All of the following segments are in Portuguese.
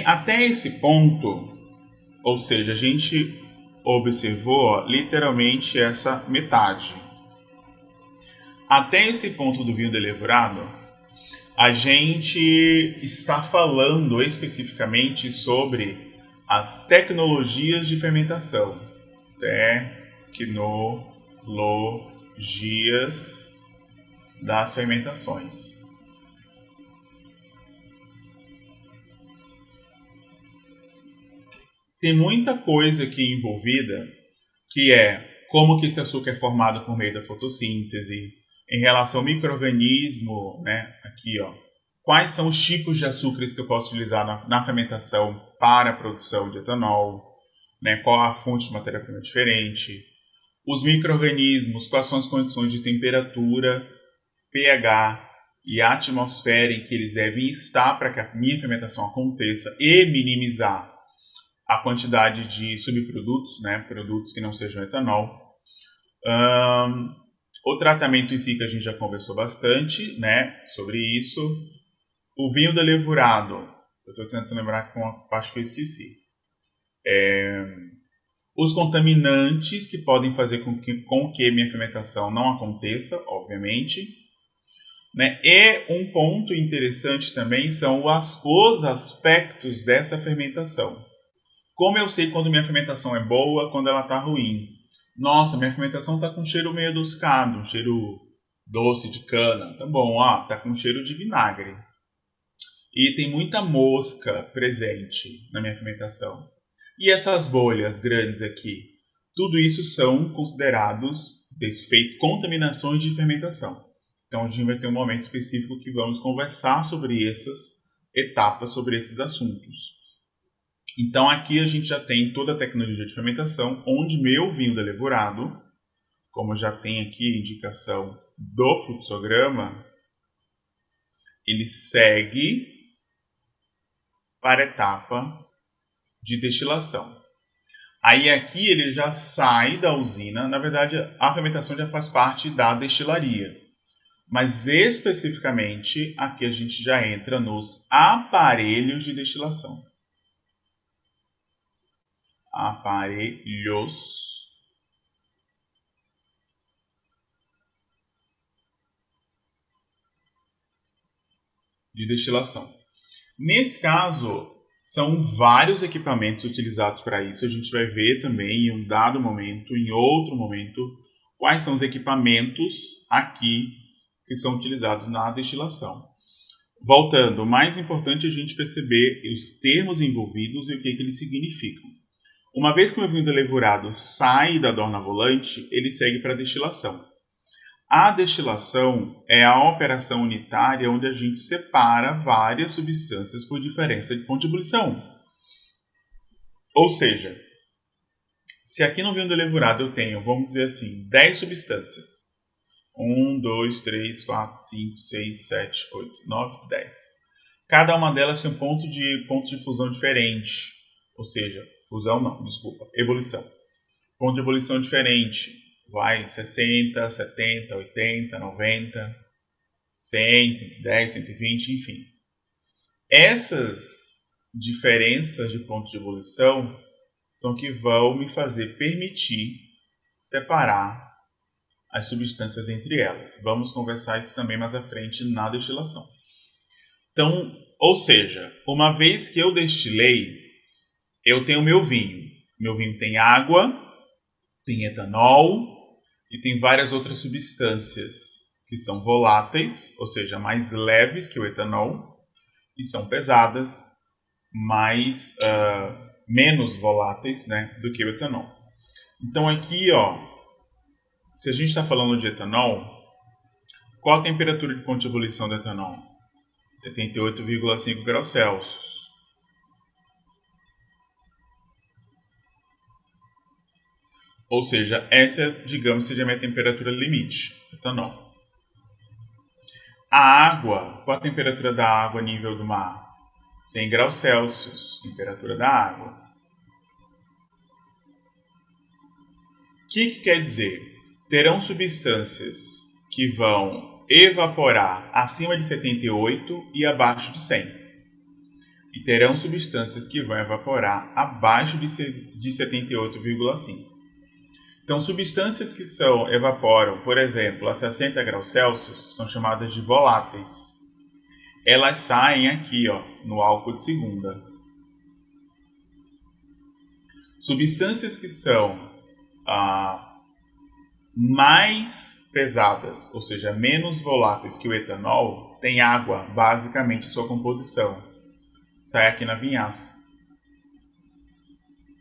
Até esse ponto, ou seja, a gente observou literalmente essa metade. Até esse ponto do vinho delevrado, a gente está falando especificamente sobre as tecnologias de fermentação. Tecnologias das fermentações. Tem muita coisa aqui envolvida, que é como que esse açúcar é formado por meio da fotossíntese, em relação ao micro-organismo, né? Aqui, ó. Quais são os tipos de açúcares que eu posso utilizar na fermentação para a produção de etanol, né? Qual a fonte de matéria-prima diferente, os micro-organismos, quais são as condições de temperatura, pH e atmosfera em que eles devem estar para que a minha fermentação aconteça e minimizar a quantidade de subprodutos, né, produtos que não sejam etanol. O tratamento em si, que a gente já conversou bastante, né, sobre isso. O vinho delevrado, eu estou tentando lembrar com a parte que eu esqueci. Os contaminantes que podem fazer com que minha fermentação não aconteça, obviamente. Né? E um ponto interessante também são os aspectos dessa fermentação. Como eu sei quando minha fermentação é boa, quando ela está ruim? Nossa, minha fermentação está com cheiro meio adocicado, um cheiro doce de cana. Tá bom, tá com cheiro de vinagre. E tem muita mosca presente na minha fermentação. E essas bolhas grandes aqui? Tudo isso são considerados contaminações de fermentação. Então a gente vai ter um momento específico que vamos conversar sobre essas etapas, sobre esses assuntos. Então aqui a gente já tem toda a tecnologia de fermentação, onde meu vinho delevrado, como já tem aqui a indicação do fluxograma, ele segue para a etapa de destilação. Aí aqui ele já sai da usina, na verdade a fermentação já faz parte da destilaria. Mas especificamente aqui a gente já entra nos aparelhos de destilação. Aparelhos de destilação. Nesse caso, são vários equipamentos utilizados para isso. A gente vai ver também em um dado momento, em outro momento, quais são os equipamentos aqui que são utilizados na destilação. Voltando, o mais importante é a gente perceber os termos envolvidos e o que eles significam. Uma vez que o meu vinho delevrado sai da dorna volante, ele segue para a destilação. A destilação é a operação unitária onde a gente separa várias substâncias por diferença de ponto de ebulição. Ou seja, se aqui no vinho delevrado eu tenho, vamos dizer assim, 10 substâncias. 1, 2, 3, 4, 5, 6, 7, 8, 9, 10. Cada uma delas tem um ponto de fusão diferente. Ou seja, ebulição. Ponto de ebulição diferente. Vai 60, 70, 80, 90, 100, 110, 120, enfim. Essas diferenças de pontos de ebulição são que vão me permitir separar as substâncias entre elas. Vamos conversar isso também mais à frente na destilação. Então, ou seja, uma vez que eu destilei, eu tenho meu vinho. Meu vinho tem água, tem etanol e tem várias outras substâncias que são voláteis, ou seja, mais leves que o etanol, e são pesadas, menos voláteis, né, do que o etanol. Então aqui, se a gente está falando de etanol, qual a temperatura de ponto de ebulição do etanol? 78,5 graus Celsius. Ou seja, essa, digamos, seja a minha temperatura limite, etanol. A água, qual a temperatura da água a nível do mar? 100 graus Celsius, temperatura da água. O que quer dizer? Terão substâncias que vão evaporar acima de 78 e abaixo de 100. e terão substâncias que vão evaporar abaixo de 78,5. Então, substâncias que evaporam, por exemplo, a 60 graus Celsius, são chamadas de voláteis. Elas saem aqui, no álcool de segunda. Substâncias que são mais pesadas, ou seja, menos voláteis que o etanol, tem água, basicamente, sua composição. Sai aqui na vinhaça.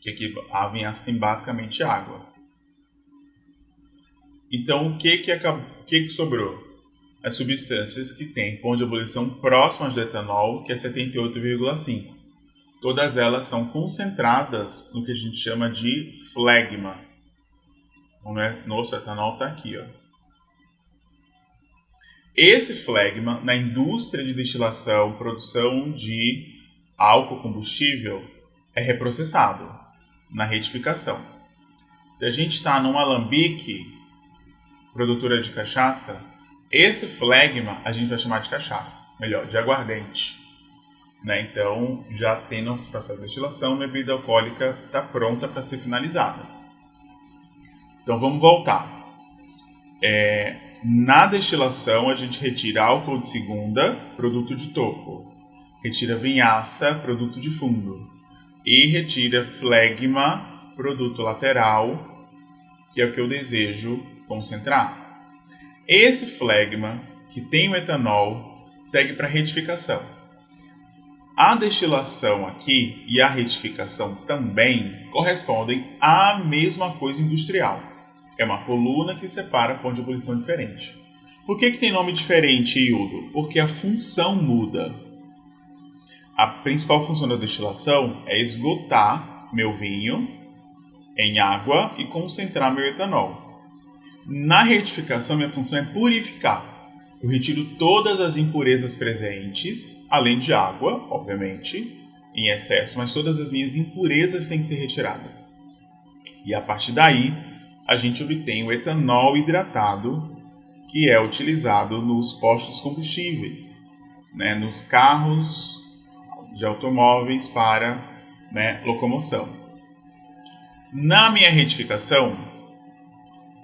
Que aqui a vinhaça tem basicamente água. Então, o que sobrou? As substâncias que têm ponto de ebulição próximas do etanol, que é 78,5. Todas elas são concentradas no que a gente chama de flegma. Nosso etanol está aqui. Esse flegma, na indústria de destilação, produção de álcool combustível, é reprocessado na retificação. Se a gente está num alambique, produtora de cachaça, esse flegma a gente vai chamar de cachaça, melhor, de aguardente. Então, já tem nosso processo de destilação, a bebida alcoólica está pronta para ser finalizada. Então, vamos voltar. Na destilação, a gente retira álcool de segunda, produto de topo. Retira vinhaça, produto de fundo. E retira flegma, produto lateral, que é o que eu desejo concentrar. Esse flegma, que tem o etanol, segue para a retificação. A destilação aqui e a retificação também correspondem à mesma coisa industrial. É uma coluna que separa ponto de ebulição diferente. Por que tem nome diferente, Hildo? Porque a função muda. A principal função da destilação é esgotar meu vinho em água e concentrar meu etanol. Na retificação, minha função é purificar. Eu retiro todas as impurezas presentes, além de água, obviamente, em excesso, mas todas as minhas impurezas têm que ser retiradas. E a partir daí, a gente obtém o etanol hidratado, que é utilizado nos postos combustíveis, nos carros de automóveis para locomoção. Na minha retificação,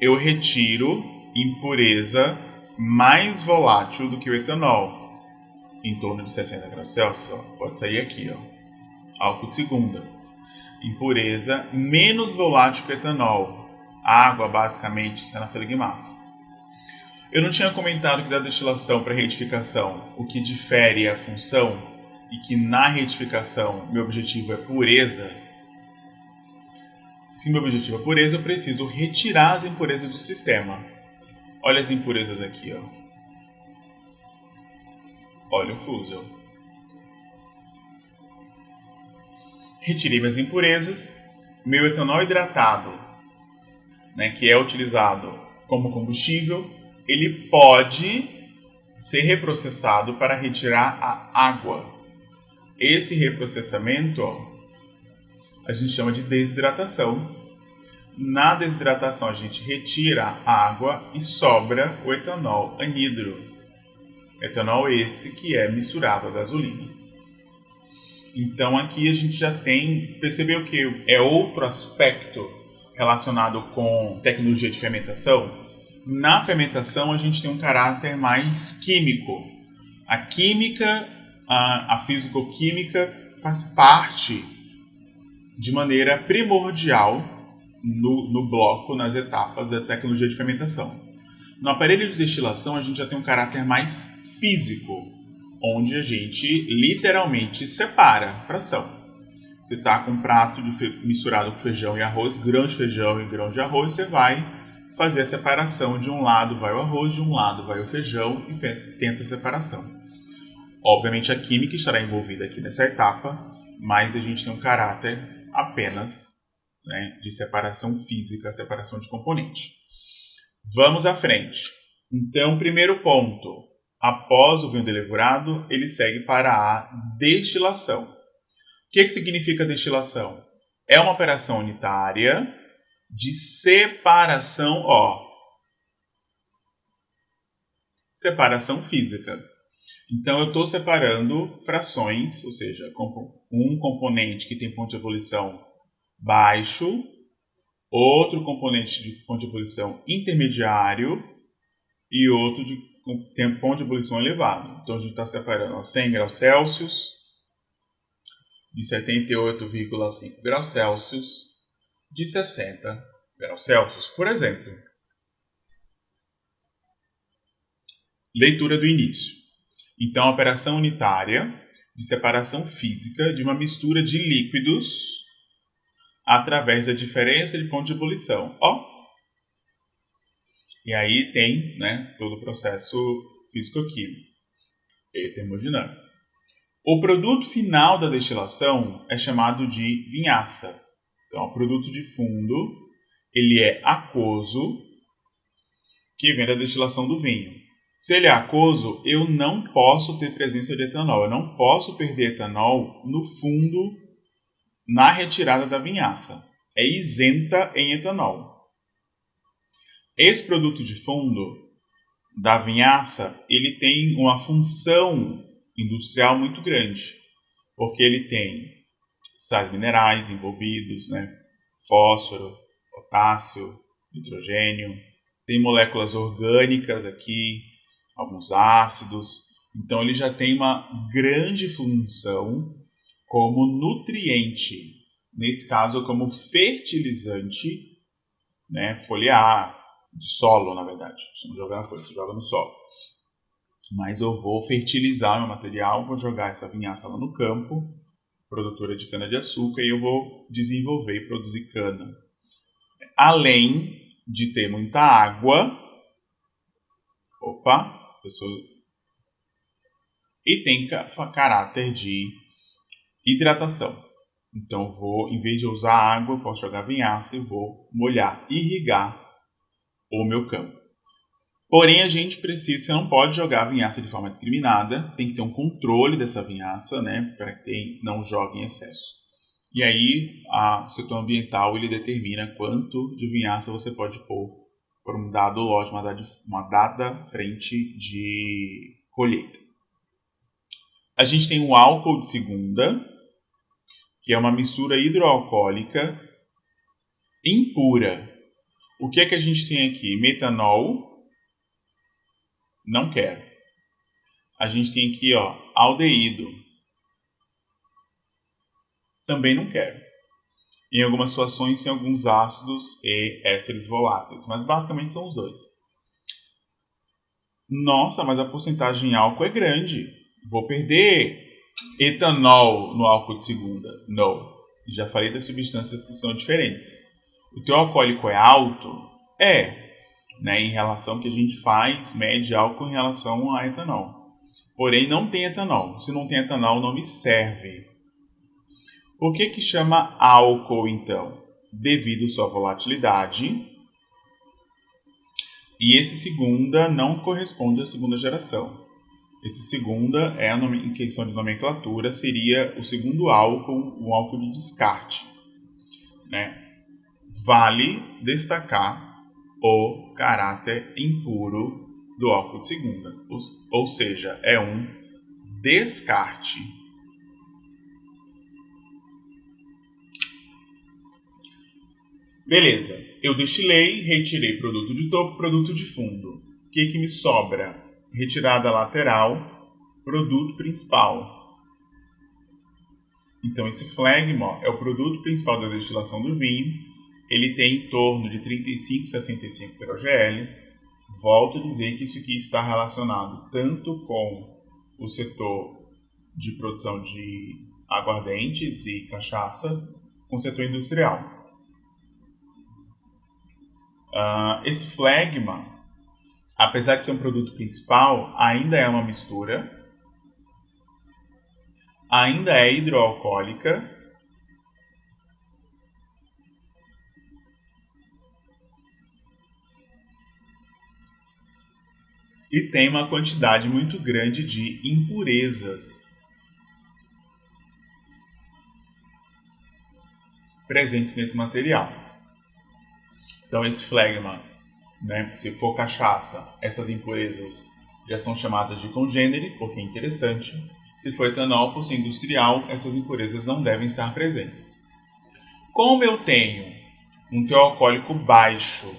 eu retiro impureza mais volátil do que o etanol, em torno de 60 graus Celsius. Pode sair aqui, álcool de segunda. Impureza menos volátil que o etanol. Água, basicamente, está na flegmassa. Eu não tinha comentado que da destilação para retificação, o que difere é a função e que na retificação meu objetivo é pureza. Se meu objetivo é pureza, eu preciso retirar as impurezas do sistema. Olha as impurezas aqui. Olha o fusel. Retirei minhas impurezas. Meu etanol hidratado, que é utilizado como combustível, ele pode ser reprocessado para retirar a água. Esse reprocessamento a gente chama de desidratação. Na desidratação a gente retira a água e sobra o etanol anidro. Etanol esse que é misturado à gasolina. Então aqui a gente já percebeu que é outro aspecto relacionado com tecnologia de fermentação. Na fermentação a gente tem um caráter mais químico. A química, a fisicoquímica faz parte de maneira primordial no bloco, nas etapas da tecnologia de fermentação. No aparelho de destilação a gente já tem um caráter mais físico, onde a gente literalmente separa a fração. Você está com um prato misturado com feijão e arroz, grão de feijão e grão de arroz, você vai fazer a separação. De um lado vai o arroz, de um lado vai o feijão e tem essa separação. Obviamente a química estará envolvida aqui nessa etapa, mas a gente tem um caráter apenas de separação física, separação de componente. Vamos à frente. Então, primeiro ponto. Após o vinho delevrado, ele segue para a destilação. O que significa destilação? É uma operação unitária de separação, separação física. Então, eu estou separando frações, ou seja, um componente que tem ponto de ebulição baixo, outro componente de ponto de ebulição intermediário e outro de tem ponto de ebulição elevado. Então, a gente está separando 100 graus Celsius de 78,5 graus Celsius de 60 graus Celsius. Por exemplo, leitura do início. Então, a operação unitária de separação física de uma mistura de líquidos através da diferença de ponto de ebulição. E aí tem, né, todo o processo físico-químico e termodinâmico. O produto final da destilação é chamado de vinhaça. Então, o produto de fundo ele é aquoso, que vem da destilação do vinho. Se ele é aquoso, eu não posso ter presença de etanol. Eu não posso perder etanol no fundo, na retirada da vinhaça. É isenta em etanol. Esse produto de fundo da vinhaça, ele tem uma função industrial muito grande, porque ele tem sais minerais envolvidos, né? Fósforo, potássio, nitrogênio, tem moléculas orgânicas aqui, alguns ácidos, então ele já tem uma grande função como nutriente, nesse caso como fertilizante, né? Foliar, de solo, na verdade. Você não joga na folha, você joga no solo. Mas eu vou fertilizar meu material, vou jogar essa vinhaça lá no campo, produtora de cana-de-açúcar, e eu vou desenvolver e produzir cana. Além de ter muita água, e tem caráter de hidratação. Então, em vez de usar água, eu posso jogar vinhaça e vou molhar, irrigar o meu campo. Porém, você não pode jogar a vinhaça de forma discriminada, tem que ter um controle dessa vinhaça, né, para que não jogue em excesso. E aí, o setor ambiental ele determina quanto de vinhaça você pode pôr por um dado lote, uma dada frente de colheita. A gente tem o álcool de segunda, que é uma mistura hidroalcoólica impura. O que é que a gente tem aqui? Metanol. Não quero. A gente tem aqui, aldeído. Também não quero. Em algumas situações tem alguns ácidos e ésteres voláteis, mas basicamente são os dois. Nossa, mas a porcentagem em álcool é grande. Vou perder etanol no álcool de segunda. Não. Já falei das substâncias que são diferentes. O teu alcoólico é alto? Né, em relação ao que a gente mede álcool em relação a etanol. Porém, não tem etanol. Se não tem etanol, não me serve. O que chama álcool, então? Devido à sua volatilidade. E esse segunda não corresponde à segunda geração. Esse segunda, em questão de nomenclatura, seria o segundo álcool, um álcool de descarte. Né? Vale destacar o caráter impuro do álcool de segunda, ou seja, é um descarte. Beleza, eu destilei, retirei produto de topo, produto de fundo. O que me sobra? Retirada lateral, produto principal. Então esse flegma é o produto principal da destilação do vinho. Ele tem em torno de 35 a 65 pGL. Volto a dizer que isso aqui está relacionado tanto com o setor de produção de aguardentes e cachaça, com o setor industrial. Esse flegma, apesar de ser um produto principal, ainda é uma mistura, ainda é hidroalcoólica, e tem uma quantidade muito grande de impurezas presentes nesse material. Então esse flegma, né, se for cachaça, essas impurezas já são chamadas de congênere, porque é interessante. Se for etanol, por ser industrial, essas impurezas não devem estar presentes. Como eu tenho um teor alcoólico baixo,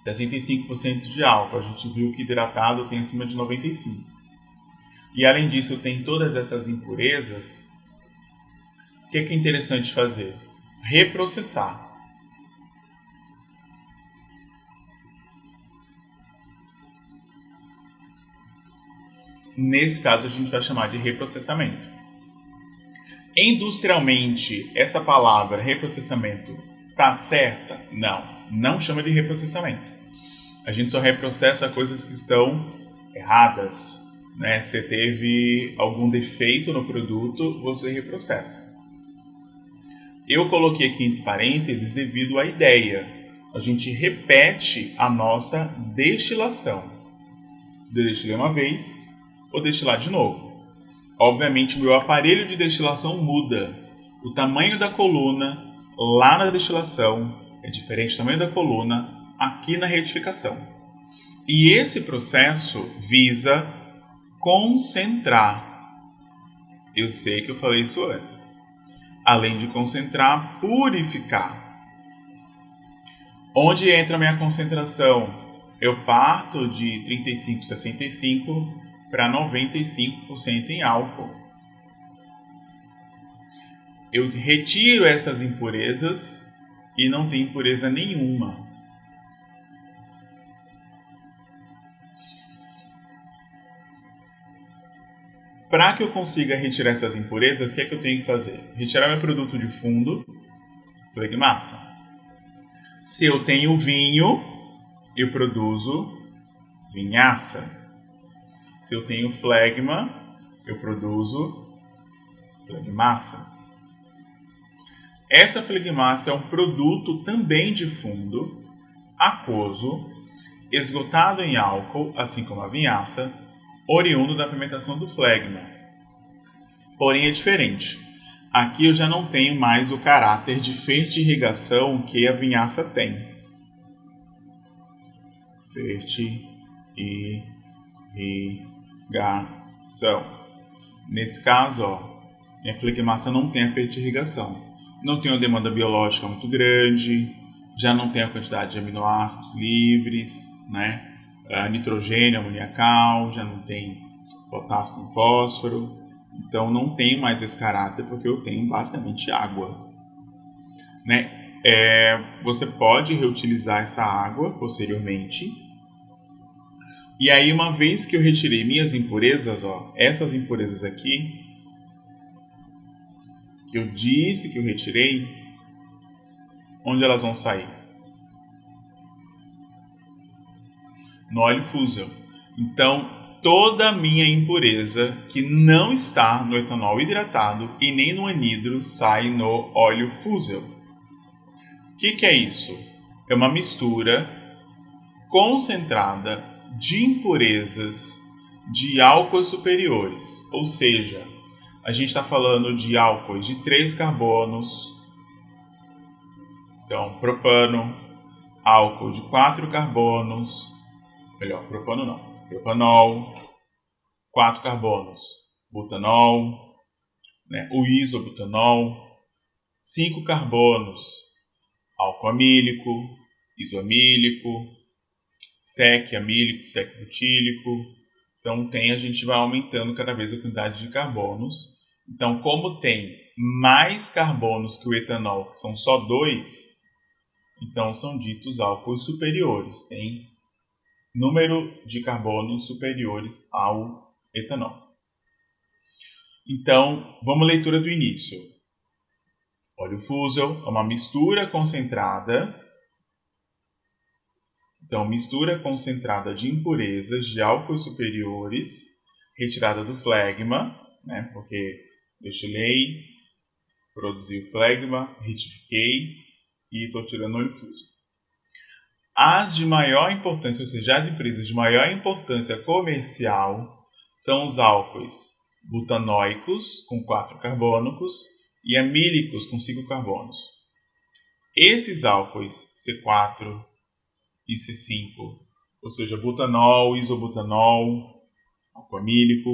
65% de álcool, a gente viu que hidratado tem acima de 95%. E além disso, eu tenho todas essas impurezas, o que é interessante fazer? Reprocessar. Nesse caso, a gente vai chamar de reprocessamento. Industrialmente, essa palavra reprocessamento está certa? Não, não chama de reprocessamento. A gente só reprocessa coisas que estão erradas, né? Se teve algum defeito no produto, você reprocessa. Eu coloquei aqui entre parênteses devido à ideia. A gente repete a nossa destilação. Destilei uma vez, vou destilar de novo. Obviamente, o meu aparelho de destilação muda. O tamanho da coluna lá na destilação é diferente do tamanho da coluna aqui na retificação. E esse processo visa concentrar. Eu sei que eu falei isso antes. Além de concentrar, purificar. Onde entra a minha concentração? Eu parto de 35,65 para 95% em álcool. Eu retiro essas impurezas e não tem impureza nenhuma. Para que eu consiga retirar essas impurezas, o que é que eu tenho que fazer? Retirar meu produto de fundo, flegmassa. Se eu tenho vinho, eu produzo vinhaça. Se eu tenho flegma, eu produzo flegmassa. Essa flegmassa é um produto também de fundo, aquoso, esgotado em álcool, assim como a vinhaça, oriundo da fermentação do flegma. Porém é diferente. Aqui eu já não tenho mais o caráter de fertirrigação que a vinhaça tem. Fertirrigação. Nesse caso, minha flegmassa não tem a fertirrigação. Não tem uma demanda biológica muito grande, já não tem a quantidade de aminoácidos livres, né? Nitrogênio amoniacal, já não tem potássio com fósforo. Então não tenho mais esse caráter porque eu tenho basicamente água, né? Você pode reutilizar essa água posteriormente. E aí, uma vez que eu retirei minhas impurezas, essas impurezas aqui, que eu disse que eu retirei, onde elas vão sair? No óleo fusel. Então, toda a minha impureza que não está no etanol hidratado e nem no anidro sai no óleo fusel. O que é isso? É uma mistura concentrada de impurezas de álcoois superiores, ou seja, a gente está falando de álcoois de 3 carbonos, então propano, álcool de 4 carbonos, propano não, propanol, 4 carbonos, butanol, né, o isobutanol, 5 carbonos, álcool amílico, isoamílico, sec amílico, sec butílico. Então a gente vai aumentando cada vez a quantidade de carbonos. Então, como tem mais carbonos que o etanol, que são só 2, então são ditos álcoois superiores. Tem número de carbonos superiores ao etanol. Então, vamos à leitura do início. Óleo fusel é uma mistura concentrada. Então, mistura concentrada de impurezas de álcoois superiores, retirada do flegma, né, porque destilei, produzi o flegma, retifiquei e estou tirando o óleo fusel. As de maior importância, ou seja, as impurezas de maior importância comercial, são os álcoois butanóicos, com 4 carbônicos, e amílicos, com 5 carbonos. Esses álcoois, C4 e C5, ou seja, butanol, isobutanol, álcool amílico,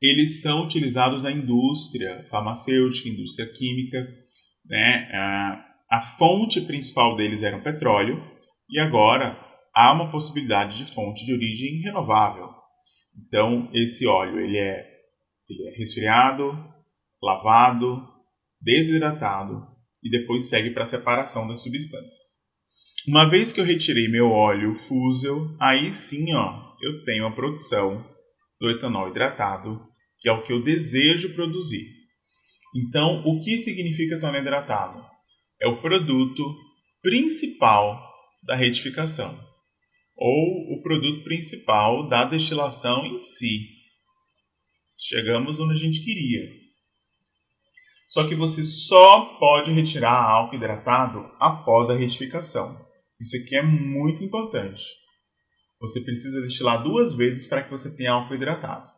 eles são utilizados na indústria farmacêutica, indústria química, né? A fonte principal deles era o petróleo e agora há uma possibilidade de fonte de origem renovável. Então, esse óleo ele é resfriado, lavado, desidratado e depois segue para a separação das substâncias. Uma vez que eu retirei meu óleo fusel, aí sim eu tenho a produção do etanol hidratado, que é o que eu desejo produzir. Então, o que significa etanol hidratado? É o produto principal da retificação, ou o produto principal da destilação em si. Chegamos onde a gente queria. Só que você só pode retirar álcool hidratado após a retificação. Isso aqui é muito importante. Você precisa destilar 2 vezes para que você tenha álcool hidratado.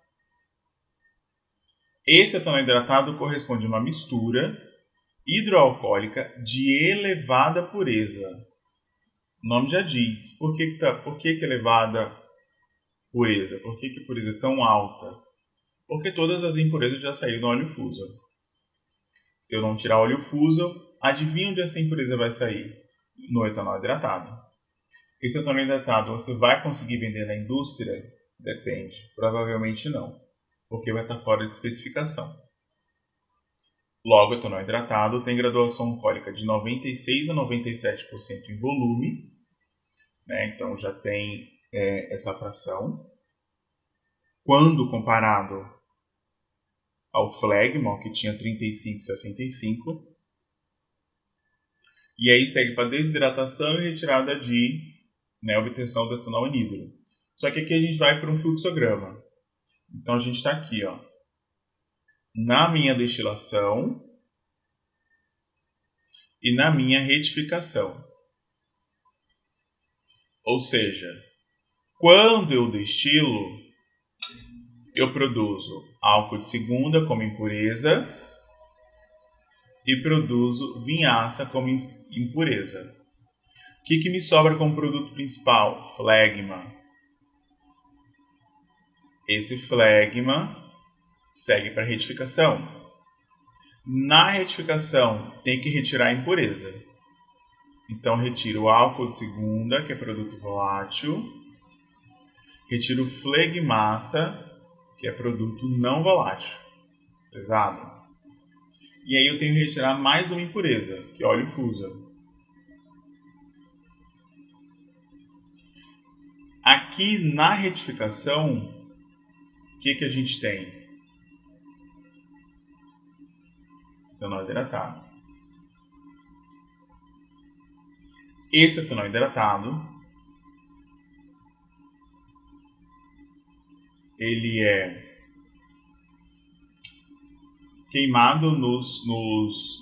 Esse etanol hidratado corresponde a uma mistura hidroalcoólica de elevada pureza. O nome já diz. Por que elevada pureza? Por que a pureza é tão alta? Porque todas as impurezas já saíram no óleo fusel. Se eu não tirar o óleo fusel, adivinha onde essa impureza vai sair? No etanol hidratado. Esse etanol hidratado você vai conseguir vender na indústria? Depende. Provavelmente não, porque vai estar fora de especificação. Logo, o etanol hidratado tem graduação alcoólica de 96% a 97% em volume, né? Então já tem essa fração. Quando comparado ao flegma, que tinha 35 e 65, e aí segue para desidratação e retirada obtenção do etanol anidro. Só que aqui a gente vai para um fluxograma. Então a gente está aqui, na minha destilação e na minha retificação. Ou seja, quando eu destilo, eu produzo álcool de segunda como impureza e produzo vinhaça como impureza. O que me sobra como produto principal? Flegma. Esse flegma segue para a retificação. Na retificação, tem que retirar a impureza. Então, retiro o álcool de segunda, que é produto volátil. Retiro flegmassa, que é produto não volátil, pesado. E aí eu tenho que retirar mais uma impureza, que é óleo fusel. Aqui na retificação, o que a gente tem? Etanol hidratado. Esse etanol hidratado, ele é queimado nos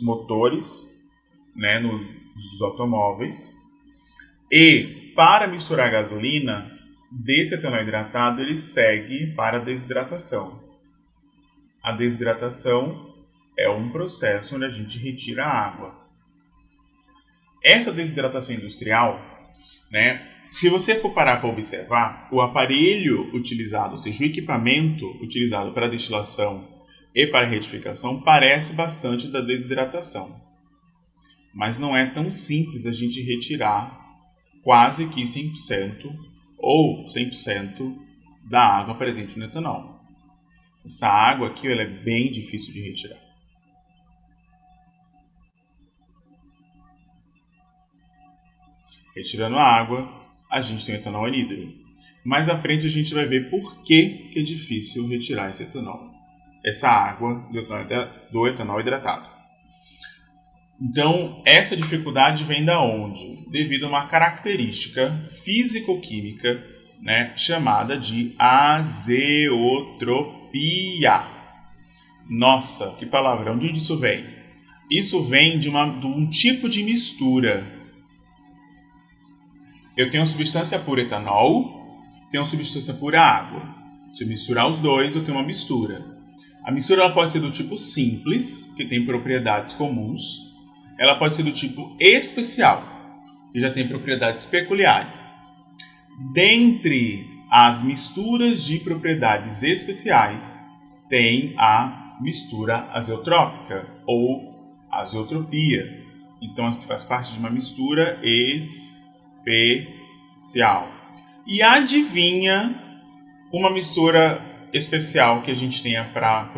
motores, né, nos automóveis. E para misturar a gasolina, desse etanol hidratado ele segue para a desidratação. A desidratação é um processo onde a gente retira a água. Essa desidratação industrial, né, se você for parar para observar, o aparelho utilizado, ou seja, o equipamento utilizado para a destilação e para a retificação, parece bastante da desidratação. Mas não é tão simples a gente retirar quase que 100% ou 100% da água presente no etanol. Essa água aqui ela é bem difícil de retirar. Retirando a água, a gente tem o etanol anidro. Mais à frente a gente vai ver por que é difícil retirar esse etanol, essa água do etanol hidratado. Então, essa dificuldade vem da onde? Devido a uma característica físico-química, né, chamada de azeotropia. Nossa, que palavrão! De onde isso vem? Isso vem de um tipo de mistura. Eu tenho uma substância pura etanol, tenho uma substância pura água. Se eu misturar os dois, eu tenho uma mistura. A mistura ela pode ser do tipo simples, que tem propriedades comuns. Ela pode ser do tipo especial, que já tem propriedades peculiares. Dentre as misturas de propriedades especiais, tem a mistura azeotrópica ou azeotropia. Então, essa faz parte de uma mistura especial. E adivinha uma mistura especial que a gente tenha para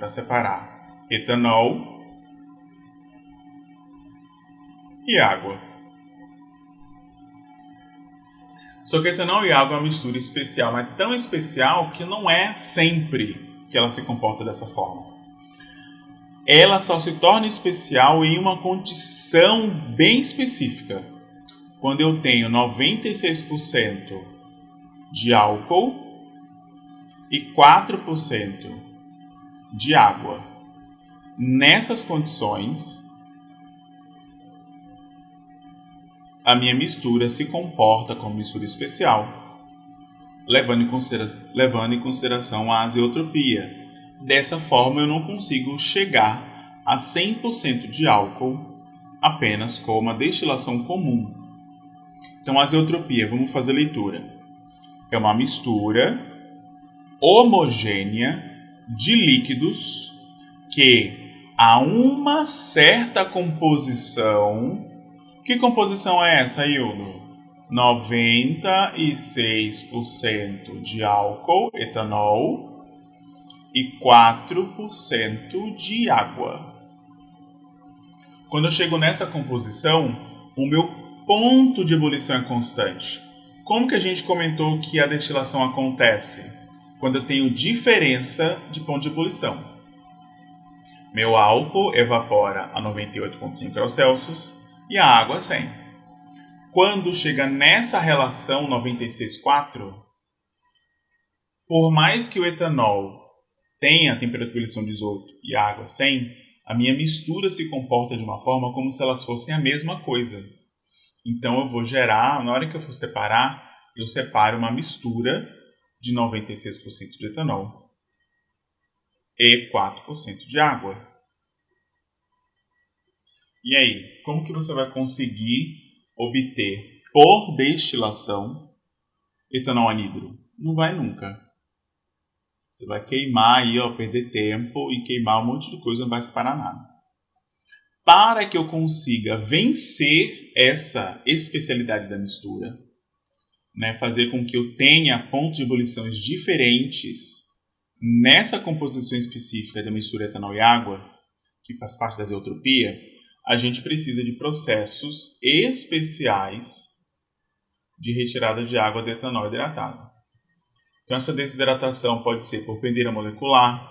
separar etanol e água. Só que etanol e água é uma mistura especial, mas tão especial que não é sempre que ela se comporta dessa forma. Ela só se torna especial em uma condição bem específica. Quando eu tenho 96% de álcool e 4% de água. Nessas condições, a minha mistura se comporta como mistura especial, levando em consideração a azeotropia. Dessa forma, eu não consigo chegar a 100% de álcool apenas com uma destilação comum. Então, a azeotropia, vamos fazer a leitura. É uma mistura homogênea de líquidos que a uma certa composição. Que composição é essa, Hildo? 96% de álcool, etanol, e 4% de água. Quando eu chego nessa composição, o meu ponto de ebulição é constante. Como que a gente comentou que a destilação acontece? Quando eu tenho diferença de ponto de ebulição. Meu álcool evapora a 98,5 graus Celsius e a água a 100. Quando chega nessa relação 96,4, por mais que o etanol tenha a temperatura de ebulição 18 e a água 100, a minha mistura se comporta de uma forma como se elas fossem a mesma coisa. Então eu vou gerar, na hora que eu for separar, eu separo uma mistura de 96% de etanol e 4% de água. E aí, como que você vai conseguir obter por destilação etanol anidro? Não vai nunca. Você vai queimar aí, perder tempo e queimar um monte de coisa, não vai separar nada. Para que eu consiga vencer essa especialidade da mistura, fazer com que eu tenha pontos de ebulições diferentes nessa composição específica da mistura etanol e água, que faz parte da azeotropia, a gente precisa de processos especiais de retirada de água de etanol hidratado. Então, essa desidratação pode ser por pendeira molecular,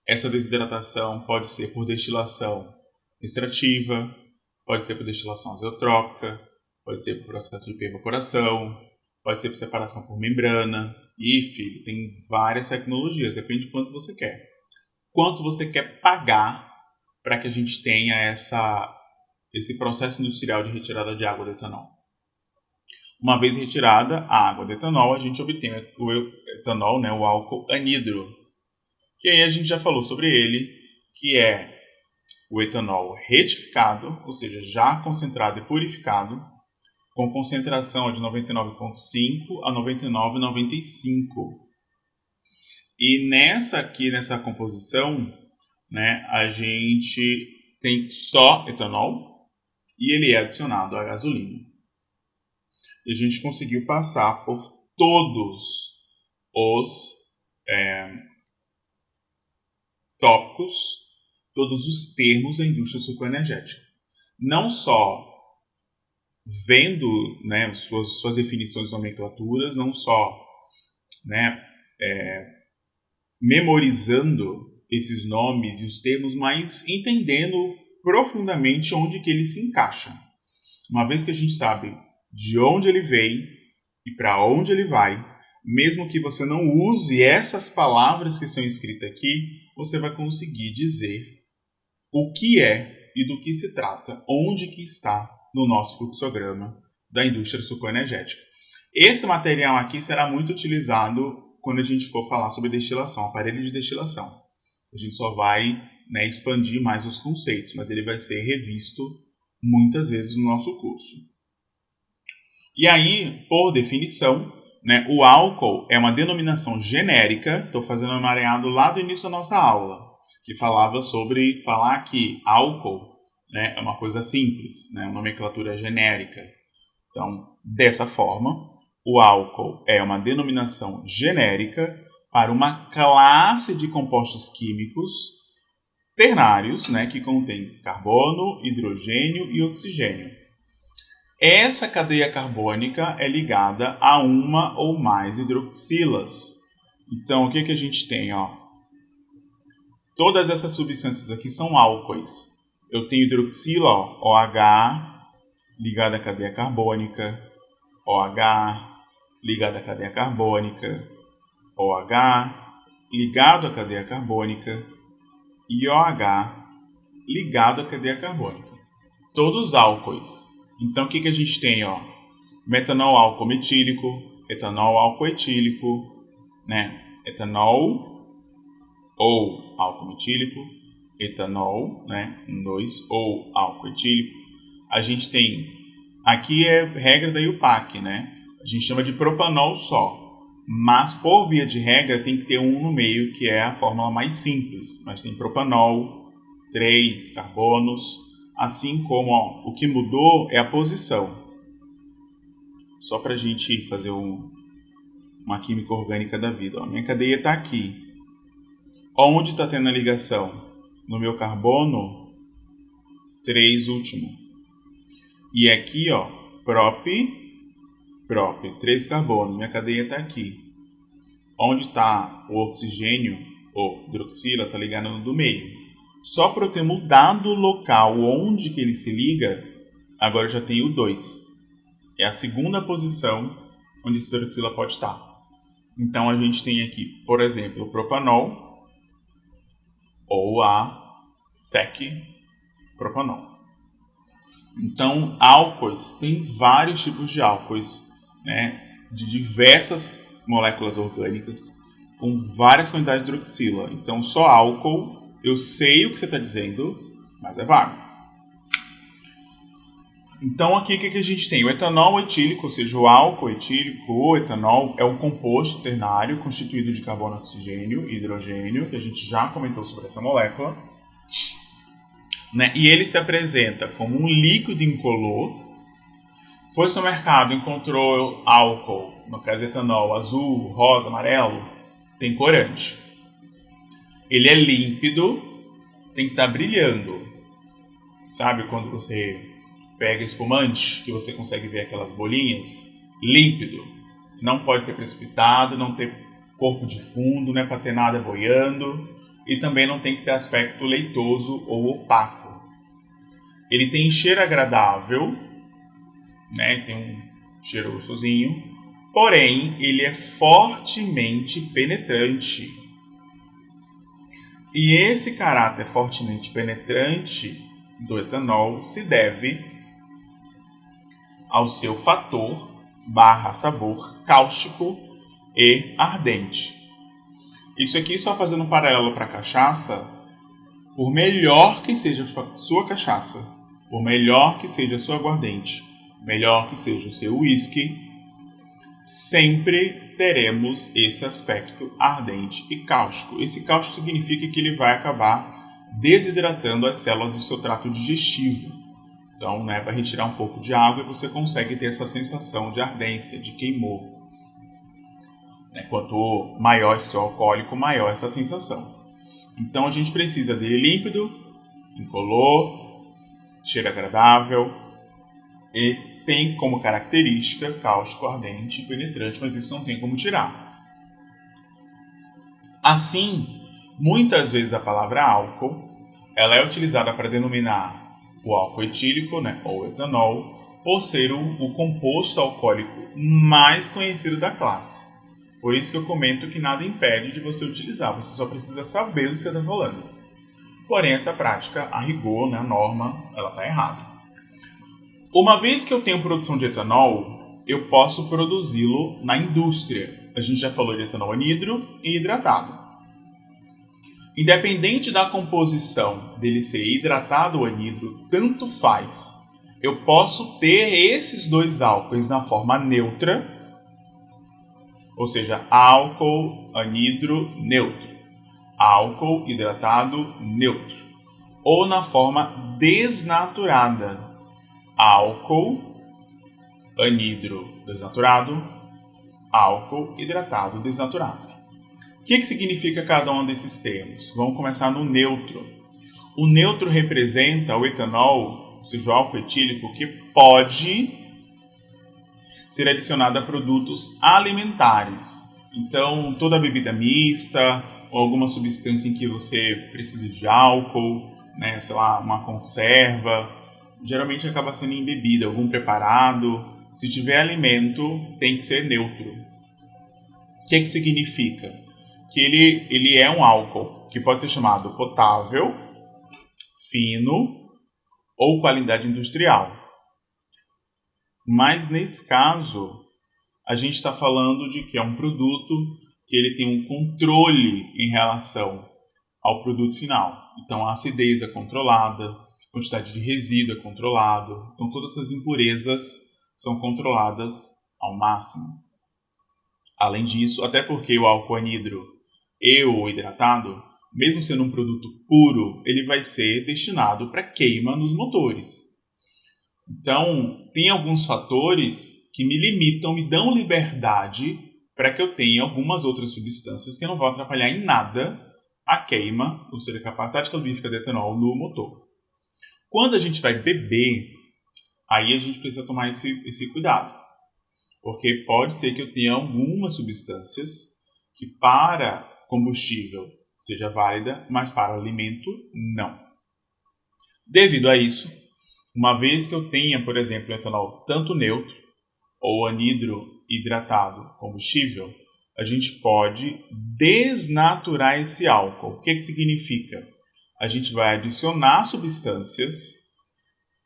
essa desidratação pode ser por destilação extrativa, pode ser por destilação azeotrópica, pode ser por processo de evaporação, pode ser por separação por membrana. E, filho, tem várias tecnologias, depende de quanto você quer. Quanto você quer pagar para que a gente tenha esse processo industrial de retirada de água do etanol. Uma vez retirada a água do etanol, a gente obtém o etanol, o álcool anidro, que aí a gente já falou sobre ele, que é o etanol retificado, ou seja, já concentrado e purificado, com concentração de 99,5 a 99,95. E nessa composição, a gente tem só etanol e ele é adicionado à gasolina. E a gente conseguiu passar por todos os tópicos, todos os termos da indústria sucroenergética. Não só vendo suas definições e nomenclaturas, não só memorizando esses nomes e os termos, mas entendendo profundamente onde que ele se encaixa. Uma vez que a gente sabe de onde ele vem e para onde ele vai, mesmo que você não use essas palavras que são escritas aqui, você vai conseguir dizer o que é e do que se trata, onde que está no nosso fluxograma da indústria sucroenergética. Esse material aqui será muito utilizado quando a gente for falar sobre destilação, aparelho de destilação. A gente só vai expandir mais os conceitos, mas ele vai ser revisto muitas vezes no nosso curso. E aí, por definição, né, o álcool é uma denominação genérica. Estou fazendo um emaranhado lá do início da nossa aula, que falava sobre falar que álcool, né, é uma coisa simples, né, uma nomenclatura genérica. Então, dessa forma, o álcool é uma denominação genérica para uma classe de compostos químicos ternários, né, que contém carbono, hidrogênio e oxigênio. Essa cadeia carbônica é ligada a uma ou mais hidroxilas. Então, o que a gente tem? Ó? Todas essas substâncias aqui são álcoois. Eu tenho hidroxila, ó, OH, ligada à cadeia carbônica, OH, ligado à cadeia carbônica, OH, ligado à cadeia carbônica, e OH, ligado à cadeia carbônica. Todos álcoois. Então, o que a gente tem? Ó? Metanol álcool metílico, etanol álcool etílico, né? Etanol ou álcool metílico, etanol, né? 2 ou álcool etílico. A gente tem, aqui é regra da IUPAC, né? A gente chama de propanol só. Mas, por via de regra, tem que ter um no meio, que é a fórmula mais simples. Mas tem propanol, 3 carbonos. Assim como o que mudou é a posição. Só para a gente fazer uma química orgânica da vida. Ó. Minha cadeia está aqui. Onde está tendo a ligação? No meu carbono, 3 último. E aqui, ó, prop, 3 carbono. Minha cadeia está aqui. Onde está o oxigênio, ou hidroxila, está ligado no do meio. Só para eu ter mudado o local onde que ele se liga, agora eu já tenho o 2. É a segunda posição onde esse hidroxila pode estar. Então a gente tem aqui, por exemplo, o propanol ou a SEC-propanol. Então, álcoois, tem vários tipos de álcoois, né, de diversas moléculas orgânicas, com várias quantidades de hidroxila. Então, só álcool, eu sei o que você está dizendo, mas é vago. Então, aqui o que a gente tem? O etanol etílico, ou seja, o álcool etílico ou etanol, é um composto ternário constituído de carbono, oxigênio e hidrogênio, que a gente já comentou sobre essa molécula. Né? E ele se apresenta como um líquido incolor. Foi no mercado, encontrou álcool, no caso etanol, azul, rosa, amarelo, tem corante. Ele é límpido, tem que estar brilhando. Sabe quando você pega espumante, que você consegue ver aquelas bolinhas? Límpido. Não pode ter precipitado, não ter corpo de fundo, não é para ter nada boiando. E também não tem que ter aspecto leitoso ou opaco. Ele tem cheiro agradável, né? Tem um cheiro gostosinho. Porém, ele é fortemente penetrante. E esse caráter fortemente penetrante do etanol se deve ao seu fator /sabor cáustico e ardente. Isso aqui só fazendo um paralelo para a cachaça, por melhor que seja a sua cachaça, por melhor que seja a sua aguardente, melhor que seja o seu whisky, sempre teremos esse aspecto ardente e cáustico. Esse cáustico significa que ele vai acabar desidratando as células do seu trato digestivo. Então, né, vai retirar um pouco de água e você consegue ter essa sensação de ardência, de queimor. Quanto maior esse alcoólico, maior essa sensação. Então, a gente precisa dele límpido, incolor, cheiro agradável e tem como característica cáustico, ardente e penetrante, mas isso não tem como tirar. Assim, muitas vezes a palavra álcool ela é utilizada para denominar o álcool etílico, né, ou etanol, por ser o composto alcoólico mais conhecido da classe. Por isso que eu comento que nada impede de você utilizar, você só precisa saber do que você está falando. Porém, essa prática, a rigor, né, a norma, ela está errada. Uma vez que eu tenho produção de etanol, eu posso produzi-lo na indústria. A gente já falou de etanol anidro e hidratado. Independente da composição dele ser hidratado ou anidro, tanto faz. eu posso ter esses dois álcoois na forma neutra, ou seja, álcool anidro neutro, álcool hidratado neutro, ou na forma desnaturada, álcool anidro desnaturado, álcool hidratado desnaturado. O que significa cada um desses termos? Vamos começar no neutro. O neutro representa o etanol, ou seja, o álcool etílico, que pode ser adicionado a produtos alimentares. Então, toda bebida mista, ou alguma substância em que você precisa de álcool, né, sei lá, uma conserva, geralmente acaba sendo em bebida, algum preparado. Se tiver alimento, tem que ser neutro. O que significa? Que ele é um álcool que pode ser chamado potável, fino ou qualidade industrial. Mas nesse caso, a gente está falando de que é um produto que ele tem um controle em relação ao produto final. Então a acidez é controlada, a quantidade de resíduo é controlado. Então todas essas impurezas são controladas ao máximo. Além disso, até porque o álcool anidro e o hidratado, mesmo sendo um produto puro, ele vai ser destinado para queima nos motores. Então, tem alguns fatores que me limitam, me dão liberdade para que eu tenha algumas outras substâncias que não vão atrapalhar em nada a queima, ou seja, a capacidade calorífica do etanol no motor. Quando a gente vai beber, aí a gente precisa tomar esse cuidado, porque pode ser que eu tenha algumas substâncias que para combustível seja válida, mas para alimento não. Devido a isso, uma vez que eu tenha, por exemplo, etanol tanto neutro ou anidro hidratado combustível, a gente pode desnaturar esse álcool. O que significa? A gente vai adicionar substâncias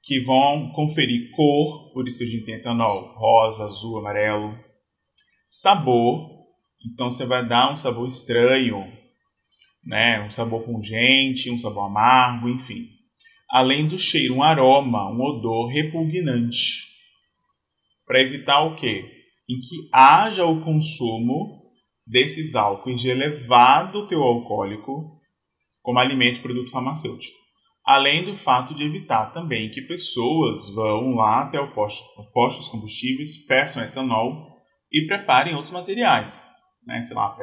que vão conferir cor, por isso que a gente tem etanol rosa, azul, amarelo, sabor, então você vai dar um sabor estranho, né? Um sabor pungente, um sabor amargo, enfim. Além do cheiro, um aroma, um odor repugnante. Para evitar o quê? Em que haja o consumo desses álcoois de elevado teor alcoólico como alimento e produto farmacêutico. Além do fato de evitar também que pessoas vão lá até o posto dos combustíveis, peçam etanol e preparem outros materiais. Né? Sei lá,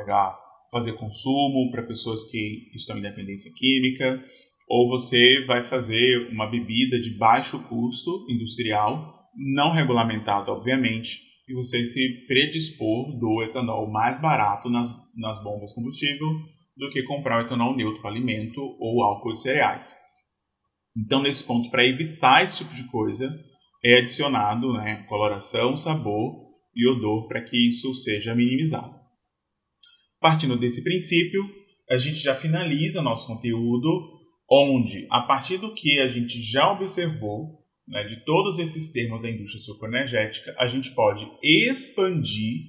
fazer consumo para pessoas que estão em dependência química, ou você vai fazer uma bebida de baixo custo industrial, não regulamentado, obviamente, e você se predispor do etanol mais barato nas bombas de combustível do que comprar o etanol neutro para alimento ou álcool de cereais. Então, nesse ponto, para evitar esse tipo de coisa, é adicionado, né, coloração, sabor e odor para que isso seja minimizado. Partindo desse princípio, a gente já finaliza nosso conteúdo, onde, a partir do que a gente já observou, né, de todos esses termos da indústria sucroenergética, a gente pode expandir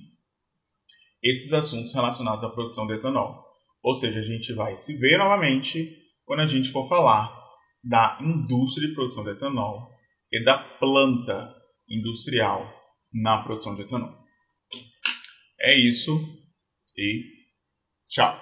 esses assuntos relacionados à produção de etanol. Ou seja, a gente vai se ver novamente quando a gente for falar da indústria de produção de etanol e da planta industrial na produção de etanol. É isso e tchau!